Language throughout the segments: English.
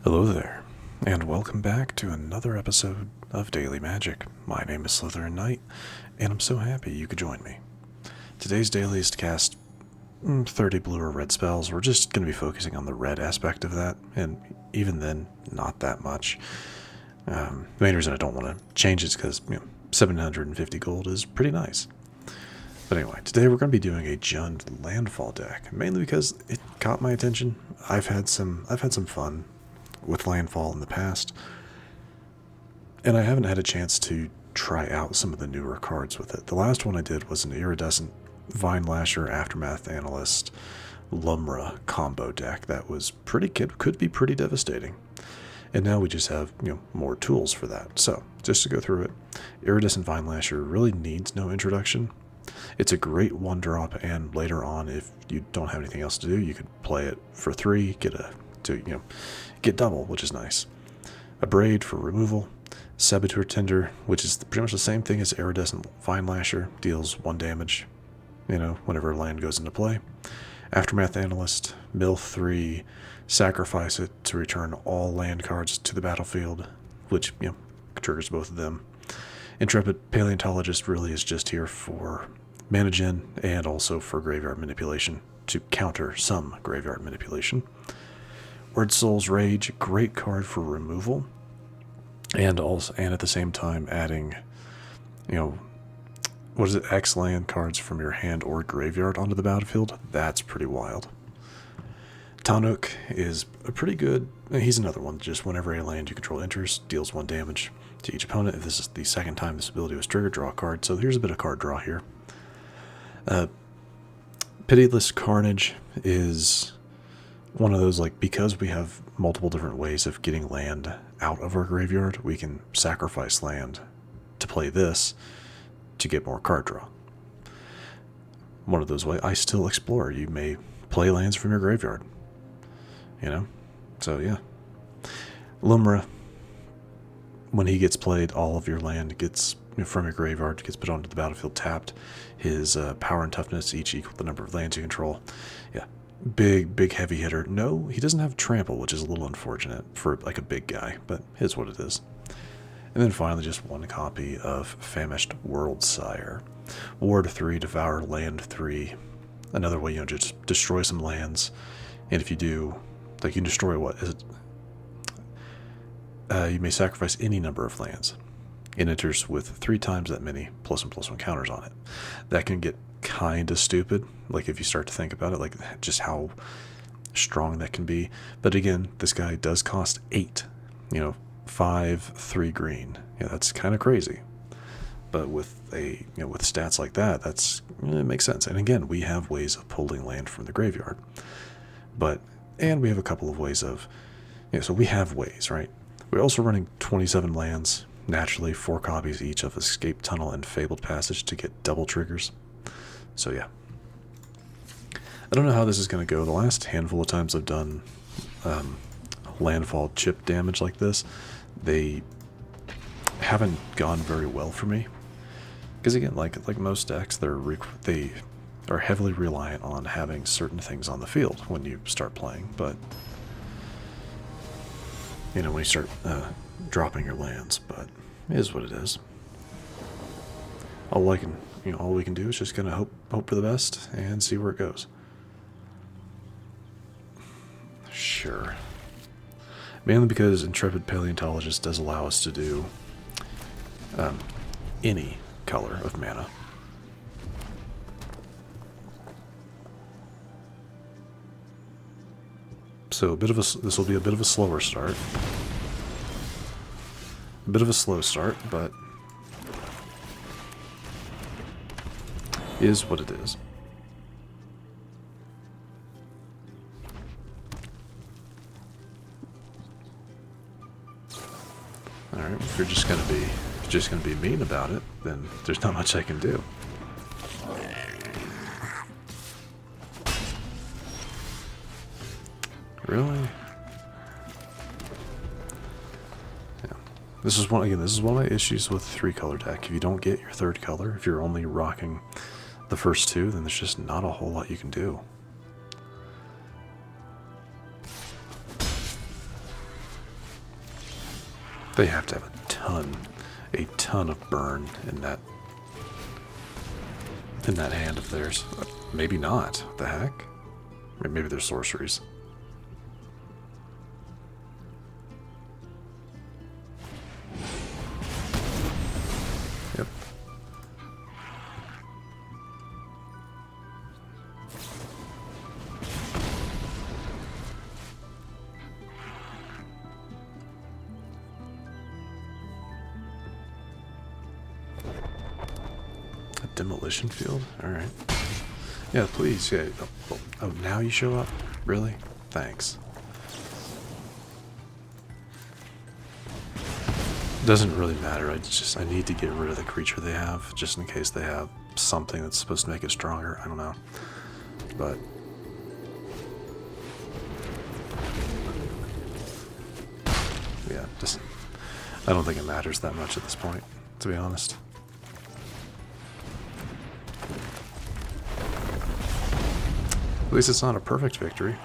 Hello there, and welcome back to another episode of Daily Magic. My name is SlytherinKnight, and I'm so happy you could join me. Today's daily is to cast 30 blue or red spells. We're just going to be focusing on the red aspect of that, and even then, not that much. The main reason I don't want to change is because 750 gold is pretty nice. But anyway, today we're going to be doing a Jund Landfall deck, mainly because it caught my attention. I've had some fun with Landfall in the past, and I haven't had a chance to try out some of the newer cards with it. The last one I did was an Iridescent Vinelasher Aftermath Analyst Lumra combo deck that was could be pretty devastating. And now we just have more tools for that. So just to go through it, Iridescent Vinelasher really needs no introduction. It's a great one drop, and later on, if you don't have anything else to do, you could play it for 3, get double, which is nice. Abrade for removal, Sabotender, which is pretty much the same thing as Iridescent Vinelasher, deals 1 damage, whenever land goes into play. Aftermath Analyst, mill 3, sacrifice it to return all land cards to the battlefield, which triggers both of them. Intrepid Paleontologist really is just here for mana gen and also for graveyard manipulation to counter some graveyard manipulation. Worldsoul's Rage, great card for removal, and at the same time adding, X land cards from your hand or graveyard onto the battlefield. That's pretty wild. Tannuk is a pretty good. He's another one. Just whenever a land you control enters, deals 1 damage to each opponent. If this is the second time this ability was triggered, draw a card. So here's a bit of card draw here. Pitiless Carnage is one of those, because we have multiple different ways of getting land out of our graveyard, we can sacrifice land to play this to get more card draw. One of those ways, Icetill Explorer, you may play lands from your graveyard. So yeah. Lumra, when he gets played, all of your land gets from your graveyard gets put onto the battlefield tapped. His power and toughness each equal the number of lands you control. Yeah, big heavy hitter. No, he doesn't have trample, which is a little unfortunate for a big guy, but it's what it is. And then finally, just 1 copy of Famished Worldsire. Ward 3, devour land 3. Another way, just destroy some lands. And if you do, you can destroy you may sacrifice any number of lands. It enters with 3 times that many +1/+1 counters on it. That can get kind of stupid, if you start to think about it, just how strong that can be. But again, this guy does cost 8, 5, 3 green. Yeah, that's kind of crazy. But with with stats like that, it makes sense. And again, we have ways of pulling land from the graveyard. And we have a couple of ways of, so we have ways, right? We're also running 27 lands, naturally 4 copies each of Escape Tunnel and Fabled Passage to get double triggers. So yeah. I don't know how this is going to go. The last handful of times I've done landfall chip damage like this, they haven't gone very well for me. Because again, like most decks, they are heavily reliant on having certain things on the field when you start playing. But when you start dropping your lands, but it is what it is. All we can do is just kind of hope for the best and see where it goes. Sure. Mainly because Intrepid Paleontologist does allow us to do any color of mana. So this will be a bit of a slower start. A bit of a slow start, but is what it is. All right, if you're just gonna be mean about it, then there's not much I can do. Really? Yeah. This is one of my issues with 3-color deck. If you don't get your 3rd color, if you're only rocking the first 2, then there's just not a whole lot you can do. They have to have a ton of burn in that hand of theirs. Maybe not. What the heck? Maybe they're sorceries. Yep. A demolition field? Alright. Yeah, please. Yeah. Oh, now you show up? Really? Thanks. Doesn't really matter. I need to get rid of the creature they have, just in case they have something that's supposed to make it stronger. I don't know. But yeah, I don't think it matters that much at this point, to be honest. At least it's not a perfect victory.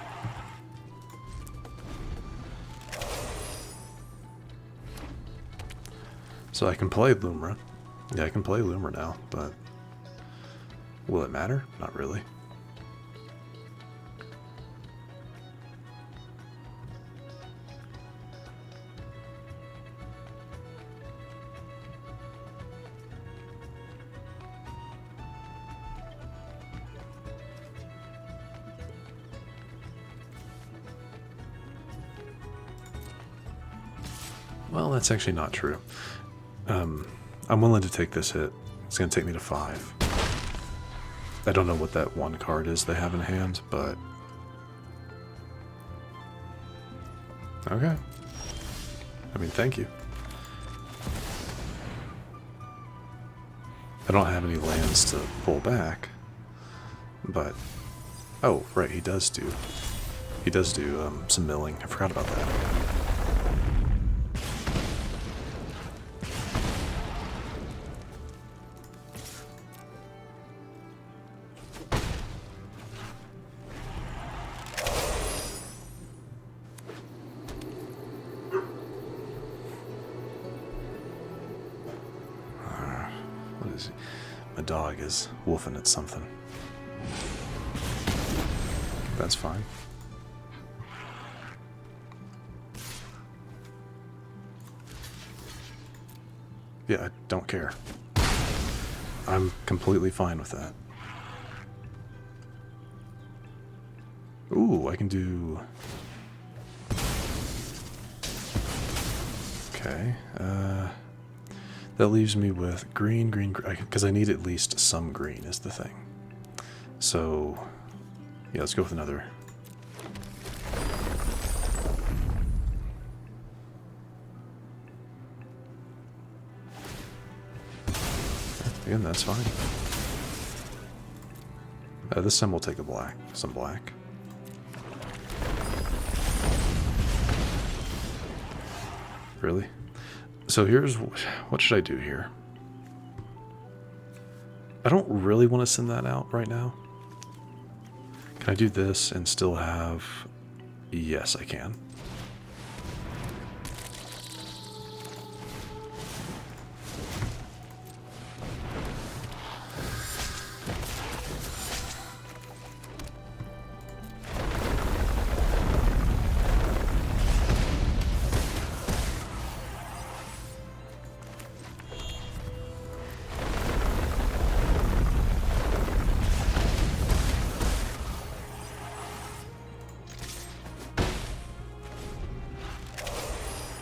So I can play Lumra. Yeah, I can play Lumra now, but will it matter? Not really. Well, that's actually not true. I'm willing to take this hit. It's going to take me to 5. I don't know what that one card is they have in hand, but... okay. I mean, thank you. I don't have any lands to pull back, but... oh, right, he does do some milling. I forgot about that. My dog is woofing at something. That's fine. Yeah, I don't care. I'm completely fine with that. Ooh, I can do... okay, that leaves me with green, because I need at least some green is the thing. So, yeah, let's go with another. Again, that's fine. This time we'll take some black. Really? So here's, what should I do here? I don't really want to send that out right now. Can I do this and still have... yes, I can.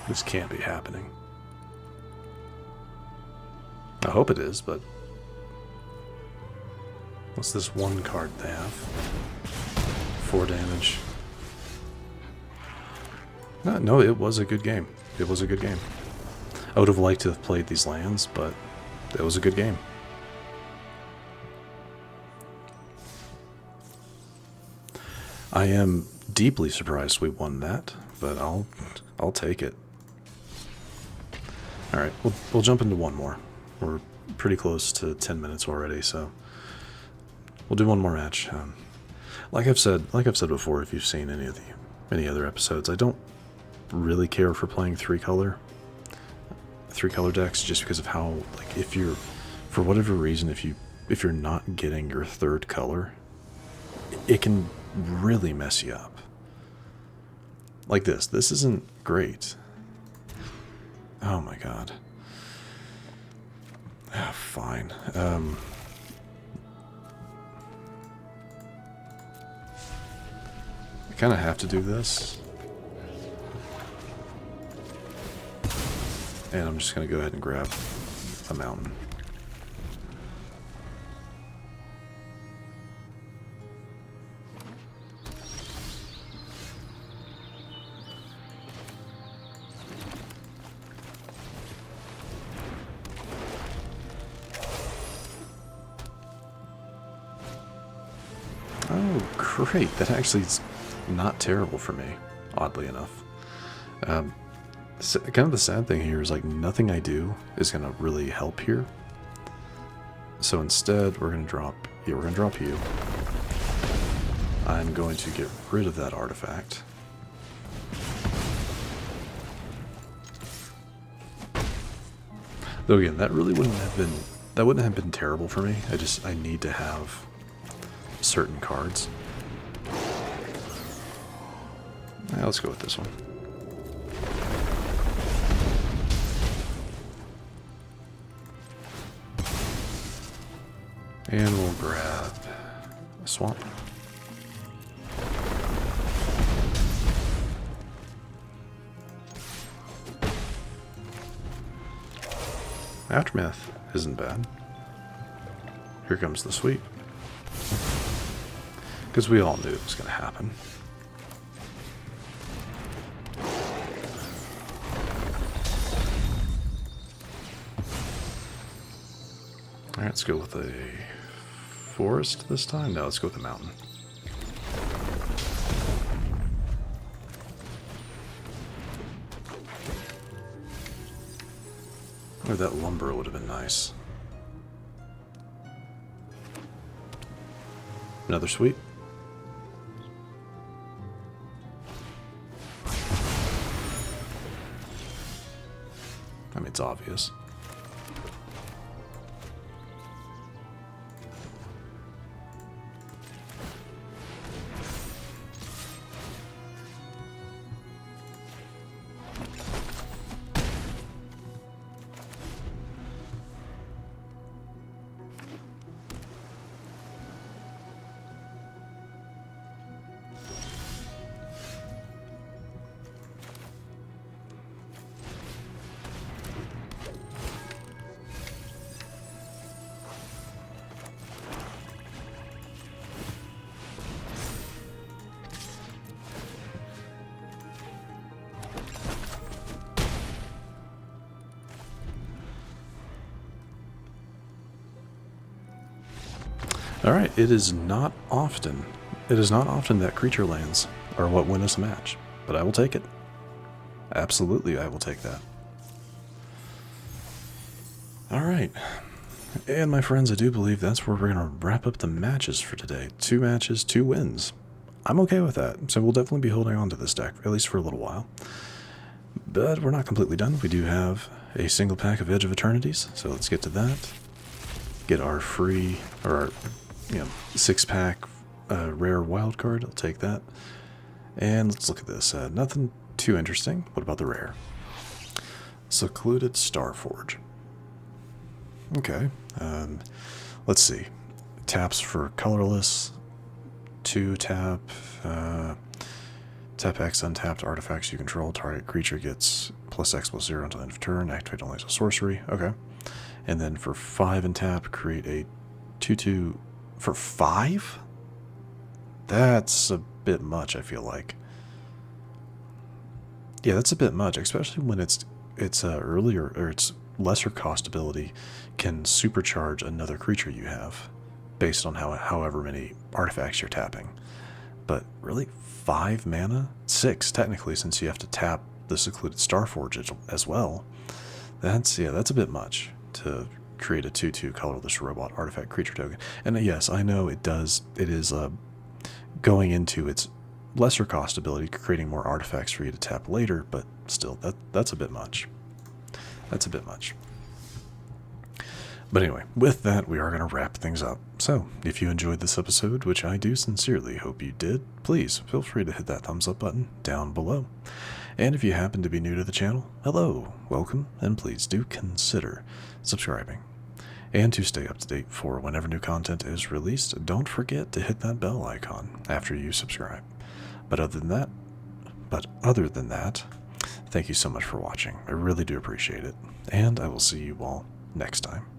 This can't be happening. I hope it is, but... what's this one card they have? 4 damage. No, it was a good game. It was a good game. I would have liked to have played these lands, but it was a good game. I am deeply surprised we won that, but I'll take it. Alright, we'll jump into one more. We're pretty close to 10 minutes already, so we'll do one more match. Like I've said before, if you've seen any other episodes, I don't really care for playing 3-color. 3 color decks just because of how, like, if you're, for whatever reason, if you're not getting your 3rd color, it can really mess you up. Like this. This isn't great. Oh my god. Fine. I kind of have to do this. And I'm just going to go ahead and grab a mountain. Oh, great. That actually is not terrible for me, oddly enough. Kind of the sad thing here is, like, nothing I do is going to really help here. So instead, we're going to drop, we're going to drop you. I'm going to get rid of that artifact. Though again, that really wouldn't have been terrible for me. I need to have certain cards. Let's go with this one. And we'll grab a swamp. Aftermath isn't bad. Here comes the sweep. Because we all knew it was going to happen. Alright, let's go with a forest this time. No, let's go with a mountain. Or that lumber would have been nice. Another sweep. I mean, it's obvious. Alright, it is not often that creature lands are what win us a match, but I will take it. Absolutely, I will take that. Alright, and my friends, I do believe that's where we're going to wrap up the matches for today. 2 matches, 2 wins. I'm okay with that, so we'll definitely be holding on to this deck, at least for a little while. But we're not completely done. We do have a single pack of Edge of Eternities, so let's get to that. Get our free, or our 6-pack rare wild card. I'll take that. And let's look at this. Nothing too interesting. What about the rare? Secluded Starforge. Okay. Let's see. Taps for colorless. 2 tap. Tap X untapped artifacts you control. Target creature gets +X/+0 until end of turn. Activate only as a sorcery. Okay. And then for 5 and tap, create a 2/2 for 5? That's a bit much, I feel like. Yeah, that's a bit much, especially when it's earlier, or it's lesser cost ability can supercharge another creature you have based on however many artifacts you're tapping. But really, 5 mana? 6 technically, since you have to tap the Secluded Starforge as well. That's a bit much to create a 2/2 colorless robot artifact creature token. And yes, I know it is going into its lesser cost ability, creating more artifacts for you to tap later, but still, that's a bit much. That's a bit much. But anyway, with that, we are going to wrap things up. So, if you enjoyed this episode, which I do sincerely hope you did, please feel free to hit that thumbs up button down below. And if you happen to be new to the channel, hello, welcome, and please do consider subscribing. And to stay up to date for whenever new content is released, don't forget to hit that bell icon after you subscribe. But other than that, thank you so much for watching. I really do appreciate it, and I will see you all next time.